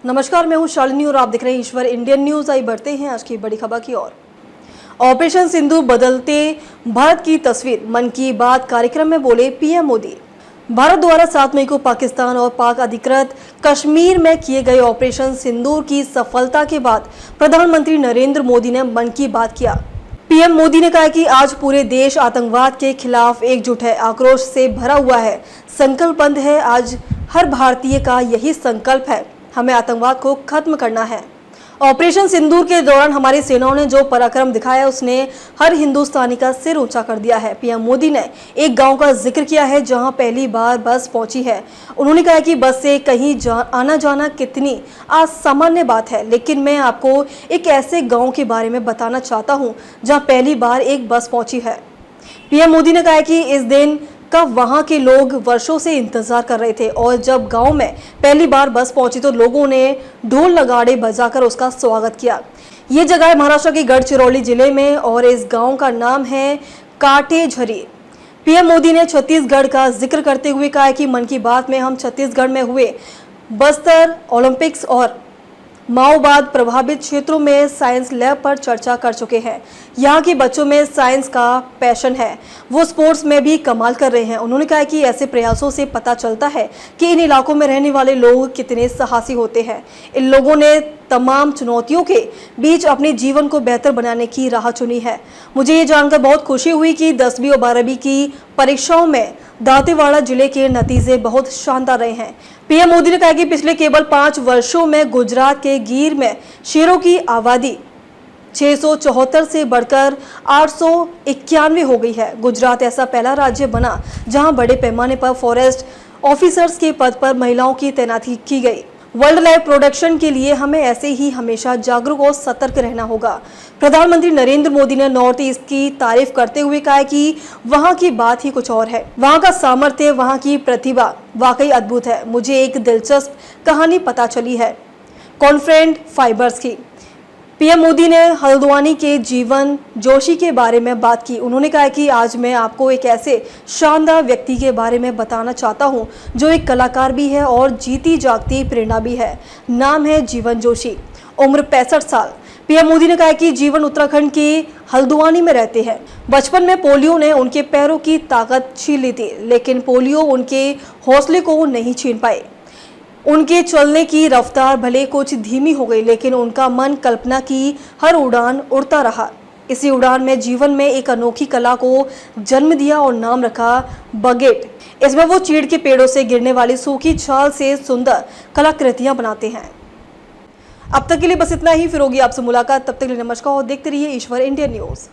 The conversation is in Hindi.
नमस्कार, मैं हूं शालिनी और आप देख रहे हैं ईश्वर इंडियन न्यूज। आई बढ़ते हैं आज की बड़ी खबर की ओर। ऑपरेशन सिंदूर बदलते भारत की तस्वीर, मन की बात कार्यक्रम में बोले पीएम मोदी। भारत द्वारा 7 मई को पाकिस्तान और पाक अधिकृत कश्मीर में किए गए ऑपरेशन सिंदूर की सफलता के बाद प्रधानमंत्री नरेंद्र मोदी ने मन की बात किया। पीएम मोदी ने कहा कि आज पूरे देश आतंकवाद के खिलाफ एकजुट है, आक्रोश से भरा हुआ है, संकल्पबद्ध है। आज हर भारतीय का यही संकल्प है, हमें आतंकवाद को खत्म करना है। ऑपरेशन सिंदूर के दौरान हमारी सेनाओं ने जो पराक्रम दिखाया, उसने हर हिंदुस्तानी का सिर ऊंचा कर दिया है। पीएम मोदी ने एक गांव का जिक्र किया है जहां पहली बार बस पहुंची है। उन्होंने कहा कि बस से कहीं आना जाना कितनी असामान्य बात है, लेकिन मैं आपको एक ऐसे गाँव के बारे में बताना चाहता हूँ जहाँ पहली बार एक बस पहुंची है। पीएम मोदी ने कहा कि इस दिन का वहां के लोग वर्षों से इंतजार कर रहे थे और जब गांव में पहली बार बस पहुंची तो लोगों ने ढोल नगाड़े बजाकर उसका स्वागत किया। ये जगह है महाराष्ट्र के गढ़चिरौली जिले में और इस गांव का नाम है काटेझरी। पीएम मोदी ने छत्तीसगढ़ का जिक्र करते हुए कहा कि मन की बात में हम छत्तीसगढ़ में हुए बस्तर ओलंपिक्स और माओवाद प्रभावित क्षेत्रों में साइंस लैब पर चर्चा कर चुके हैं। यहाँ के बच्चों में साइंस का पैशन है, वो स्पोर्ट्स में भी कमाल कर रहे हैं। उन्होंने कहा कि ऐसे प्रयासों से पता चलता है कि इन इलाकों में रहने वाले लोग कितने साहसी होते हैं। इन लोगों ने तमाम चुनौतियों के बीच अपने जीवन को बेहतर बनाने की राह चुनी है। मुझे ये जानकर बहुत खुशी हुई कि 10वीं और 12वीं की परीक्षाओं में दांतेवाड़ा जिले के नतीजे बहुत शानदार रहे हैं। पीएम मोदी ने कहा कि पिछले केवल 5 वर्षों में गुजरात के गीर में शेरों की आबादी 674 से बढ़कर 891 हो गई है। गुजरात ऐसा पहला राज्य बना जहां बड़े पैमाने पर फॉरेस्ट ऑफिसर्स के पद पर महिलाओं की तैनाती की गई। वर्ल्ड लाइफ प्रोटेक्शन के लिए हमें ऐसे ही हमेशा जागरूक और सतर्क रहना होगा। प्रधानमंत्री नरेंद्र मोदी ने नॉर्थ ईस्ट की तारीफ करते हुए कहा कि वहां की बात ही कुछ और है, वहां का सामर्थ्य, वहां की प्रतिभा वाकई अद्भुत है। मुझे एक दिलचस्प कहानी पता चली है कॉन्फ्रेंट फाइबर्स की। पीएम मोदी ने हल्द्वानी के जीवन जोशी के बारे में बात की। उन्होंने कहा कि आज मैं आपको एक ऐसे शानदार व्यक्ति के बारे में बताना चाहता हूं जो एक कलाकार भी है और जीती जागती प्रेरणा भी है। नाम है जीवन जोशी, उम्र 65 साल। पीएम मोदी ने कहा कि जीवन उत्तराखंड के हल्द्वानी में रहते हैं। बचपन में पोलियो ने उनके पैरों की ताकत छीन ली थी, लेकिन पोलियो उनके हौसले को नहीं छीन पाए। उनके चलने की रफ्तार भले कुछ धीमी हो गई, लेकिन उनका मन कल्पना की हर उड़ान उड़ता रहा। इसी उड़ान में जीवन में एक अनोखी कला को जन्म दिया और नाम रखा बगेट। इसमें वो चीड़ के पेड़ों से गिरने वाली सूखी छाल से सुंदर कलाकृतियां बनाते हैं। अब तक के लिए बस इतना ही, फिर होगी आपसे मुलाकात। तब तक के लिए नमस्कार और देखते रहिए ईश्वर इंडियन न्यूज।